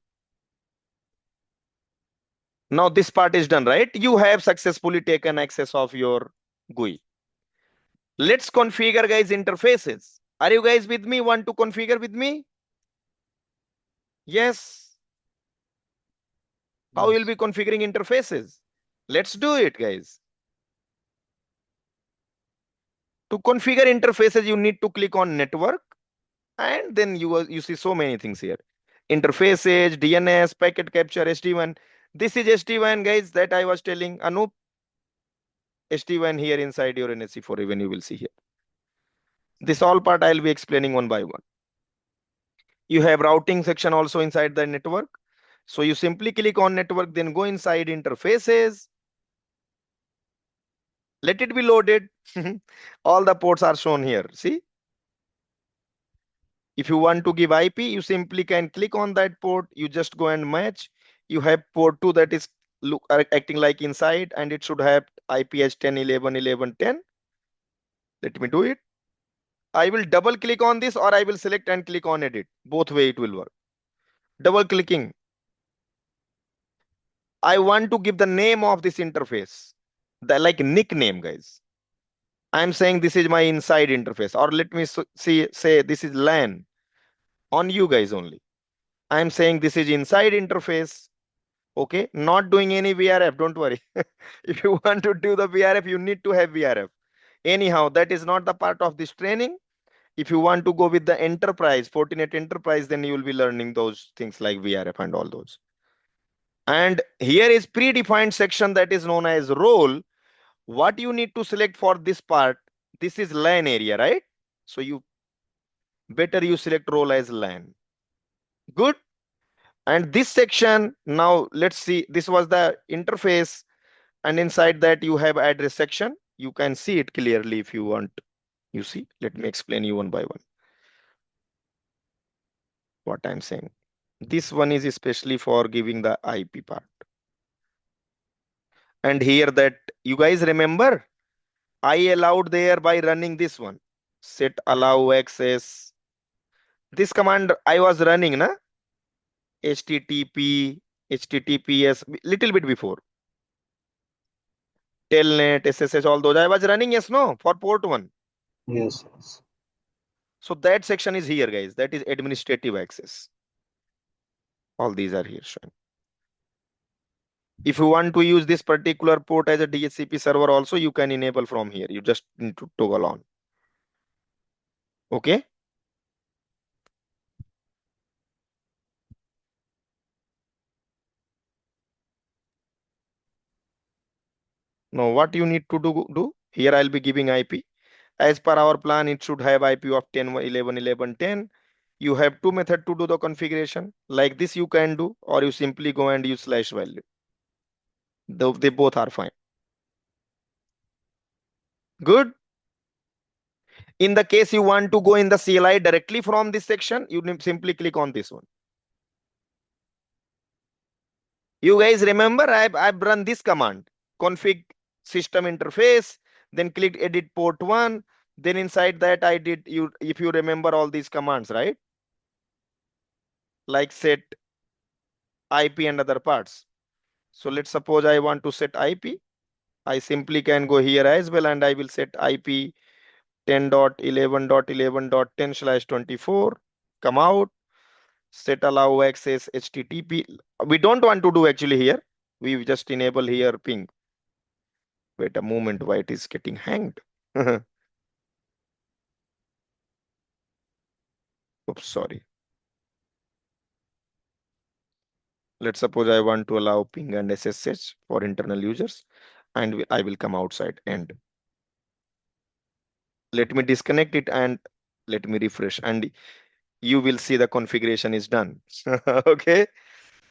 S1: Now this part is done, right? You have successfully taken access of your GUI. Let's configure, guys, interfaces. Are you guys with me? Want to configure with me? Yes. How will be configuring interfaces? Let's do it, guys. To configure interfaces, you need to click on network, and then you see so many things here. Interfaces, DNS, packet capture, SD1. This is SD1, guys, that I was telling Anup. SD1 here inside your NSC4 even you will see here. This all part I'll be explaining one by one. You have routing section also inside the network. So you simply click on network, then go inside interfaces. Let it be loaded. All the ports are shown here. See? If you want to give IP, you simply can click on that port. You just go and match. You have port 2 that is acting like inside, and it should have IP as 10.11.11.10. Let me do it. I will double click on this, or I will select and click on edit. Both way it will work. Double clicking. I want to give the name of this interface. The like nickname, guys. I'm saying this is my inside interface, or let me say this is LAN on you guys only. I'm saying this is inside interface. Okay, not doing any VRF, don't worry. If you want to do the VRF, you need to have VRF. Anyhow, that is not the part of this training. If you want to go with the enterprise, Fortinet enterprise, then you will be learning those things like VRF and all those. And here is predefined section that is known as role. What you need to select for this part, this is LAN area, right? So you better you select role as LAN. Good. And this section, now let's see, this was the interface, and inside that you have address section. You can see it clearly if you want. You see, let me explain you one by one what I'm saying. This one is especially for giving the IP part. And here that you guys remember, I allowed there by running this one, set allow access. This command I was running, na? HTTP, HTTPS, little bit before. Telnet, SSH, all those I was running, yes, no, for port 1.
S2: Yes, yes.
S1: So that section is here, guys. That is administrative access. All these are here shown. If you want to use this particular port as a DHCP server also, you can enable from here. You just need to toggle on. Okay. Now what you need to do here, I'll be giving IP. As per our plan, it should have IP of 10.11.11.10. You have two methods to do the configuration. Like this you can do, or you simply go and use /value. They both are fine. Good. In the case you want to go in the CLI directly from this section, you simply click on this one. You guys remember I've run this command, config system interface, then click edit port 1. Then inside that I did, if you remember all these commands, right? Like set IP and other parts. So let's suppose I want to set IP. I simply can go here as well, and I will set IP 10.11.11.10/24. Come out, set allow access HTTP. We don't want to do actually here. We just enable here ping. Wait a moment, why it is getting hanged? Oops, sorry. Let's suppose I want to allow ping and SSH for internal users, and I will come outside and let me disconnect it and let me refresh, and you will see the configuration is done. Okay,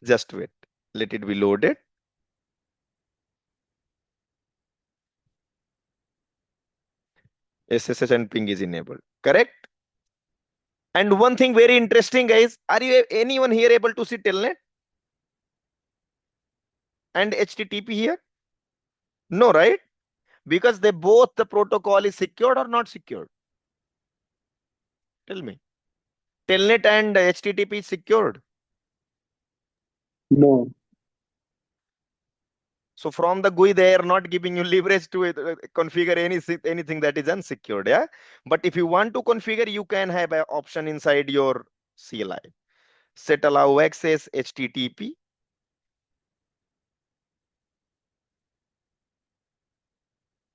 S1: just wait. Let it be loaded. SSH and ping is enabled. Correct? And one thing very interesting, guys. Are you anyone here able to see telnet and HTTP here? No, right? Because they both, the protocol is secured or not secured? Tell me. Telnet and HTTP is secured.
S4: No.
S1: So from the GUI, they are not giving you leverage to configure anything that is unsecured. Yeah. But if you want to configure, you can have an option inside your CLI. Set allow access HTTP.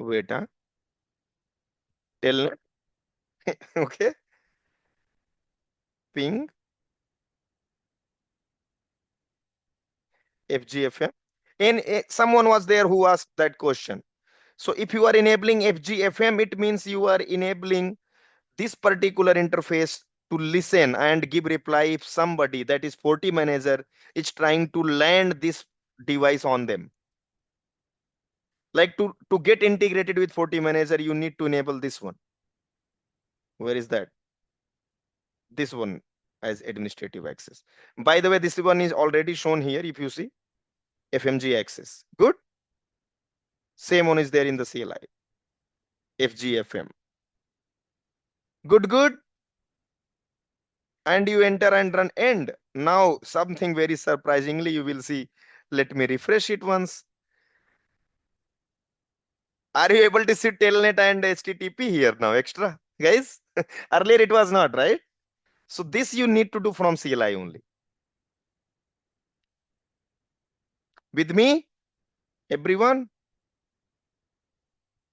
S1: Wait, huh? Telnet. Okay. Ping. FGFM. And someone was there who asked that question. So if you are enabling FGFM, it means you are enabling this particular interface to listen and give reply if somebody, that is Forti manager, is trying to land this device on them. Like to get integrated with Forti manager, you need to enable this one. Where is that? This one as administrative access. By the way, this one is already shown here. If you see FMG access, good. Same one is there in the CLI. FGFM. Good. And you enter and run end. Now something very surprisingly you will see. Let me refresh it once. Are you able to see telnet and HTTP here now extra, guys? Earlier it was not, right? So this you need to do from CLI only. With me, everyone?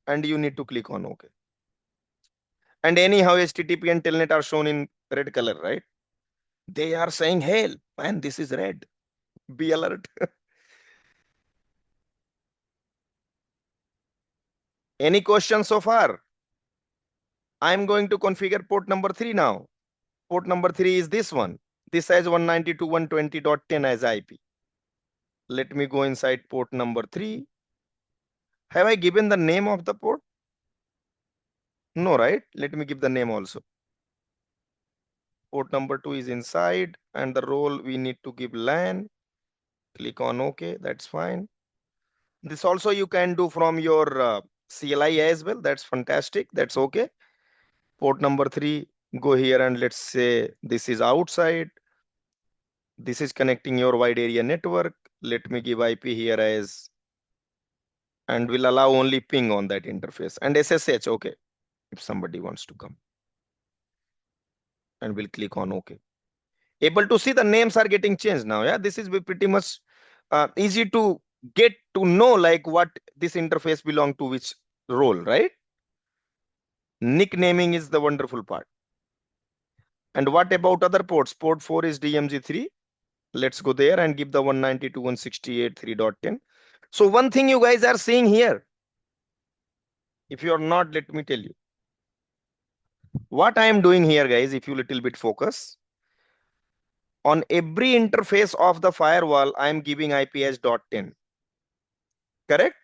S1: And you need to click on OK. And anyhow, HTTP and telnet are shown in red color, right? They are saying, hey, and this is red. Be alert. Any questions so far? I'm going to configure port number 3 now. Port number 3 is this one. This has 192.120.10 as IP. Let me go inside port number 3. Have I given the name of the port? No, right? Let me give the name also. Port number 2 is inside, and the role we need to give LAN. Click on OK, that's fine. This also you can do from your CLI as well. That's fantastic. That's okay. Port number 3, go here and let's say this is outside. This is connecting your wide area network. Let me give IP here as, and will allow only ping on that interface, and SSH, okay, if somebody wants to come. And we'll click on OK. Able to see the names are getting changed now. Yeah, this is pretty much easy to get to know like what this interface belong to which role, right? Nicknaming is the wonderful part. And what about other ports? Port 4 is DMZ3. Let's go there and give the 192.168.3.10. So one thing you guys are seeing here, if you are not, let me tell you. What I am doing here, guys, if you little bit focus, on every interface of the firewall, I am giving IP as .10. Correct?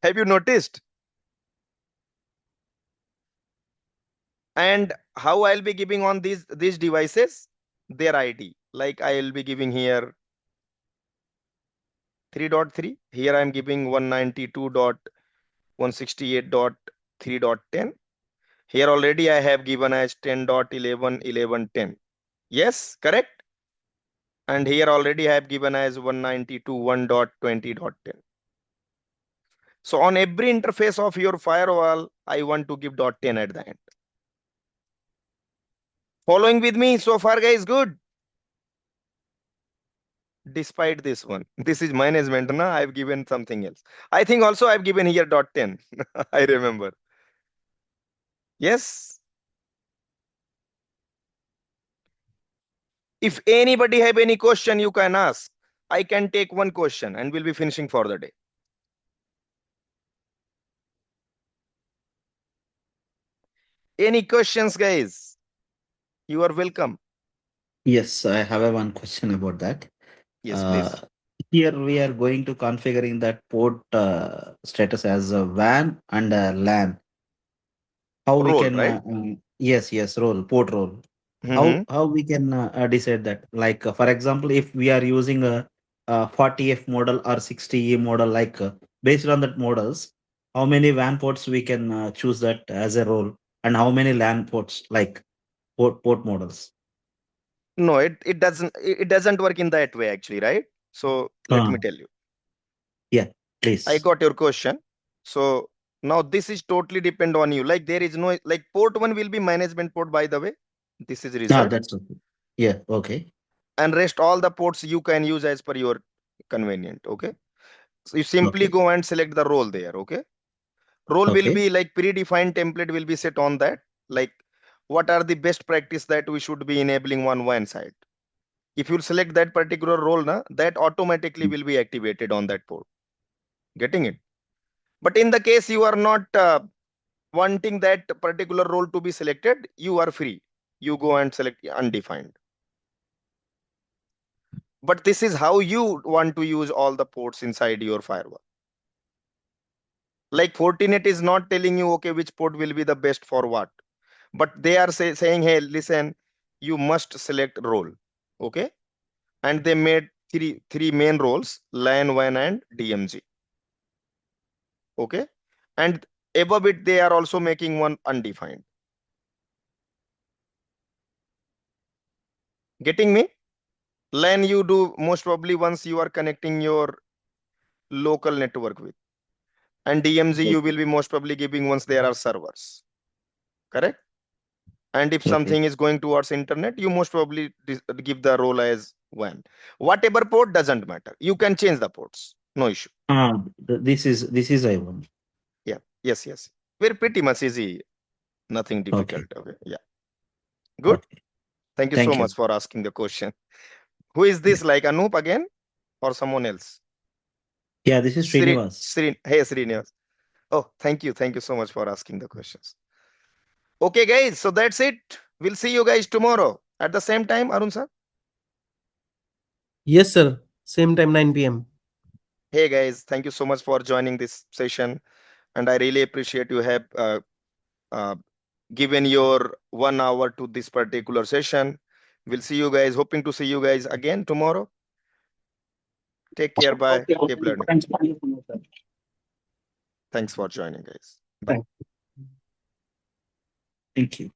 S1: Have you noticed? And how I'll be giving on these devices? Their ID. Like I'll be giving here 3.3. Here I'm giving 192.168.3.10. Here already I have given as 10.11.11.10. Yes, correct? And here already I have given as 192.1.20.10. So on every interface of your firewall, I want to give .10 at the end. Following with me so far, guys, good? Despite this one, this is management, na? I've given something else. I think also I've given here .10. I remember. Yes. If anybody have any question, you can ask. I can take one question and we'll be finishing for the day. Any questions, guys? You are welcome.
S3: Yes, I have a one question about that.
S1: Yes, please.
S3: Here we are going to configuring that port status as a WAN and a LAN. How we
S1: Role,
S3: can
S1: right?
S3: yes, role, port role. How we can decide that? Like for example, if we are using a 40F model or 60E model, like based on that models, how many WAN ports we can choose that as a role, and how many LAN ports, like port models.
S1: No, it doesn't work in that way actually, right? So let me tell you.
S3: Yeah, please.
S1: I got your question. So now this is totally depend on you. Like there is no, like port 1 will be management port, by the way. This is reserved.
S3: That's okay. Yeah, okay.
S1: And rest all the ports you can use as per your convenient. Okay. So you simply
S3: Okay.
S1: go and select the role there. Okay. Role will
S3: Okay.
S1: be like predefined template will be set on that. Like what are the best practice that we should be enabling on one side. If you select that particular role, that automatically will be activated on that port. Getting it? But in the case you are not wanting that particular role to be selected, you are free. You go and select undefined. But this is how you want to use all the ports inside your firewall. Like Fortinet is not telling you, okay, which port will be the best for what. But they are saying, hey, listen, you must select role. Okay. And they made three main roles, LAN, WAN, and DMZ. Okay. And above it, they are also making one undefined. Getting me? LAN you do most probably once you are connecting your local network with. And DMZ you will be most probably giving once there are servers. Correct? And if something is going towards internet, you most probably give the role as WAN. Whatever port doesn't matter. You can change the ports. No issue.
S3: This is I want.
S1: Yeah. Yes. We're pretty much easy. Nothing difficult. Okay. Yeah. Good.
S3: Okay.
S1: Thank you
S3: Thank
S1: so
S3: you.
S1: much for asking the question. Who is this? Like Anup again or someone else?
S3: Yeah, this is Srinivas.
S1: Hey, Srinivas. Oh, thank you. Thank you so much for asking the questions. Okay, guys. So that's it. We'll see you guys tomorrow at the same time, Arun sir.
S6: Yes, sir. Same time, 9 p.m.
S1: Hey, guys. Thank you so much for joining this session. And I really appreciate you have uh, given your 1 hour to this particular session. We'll see you guys. Hoping to see you guys again tomorrow. Take care. Bye.
S2: Okay.
S1: Keep learning.
S2: Thanks for your information.
S1: Thanks for joining, guys. Bye.
S2: Thank
S3: Thank you.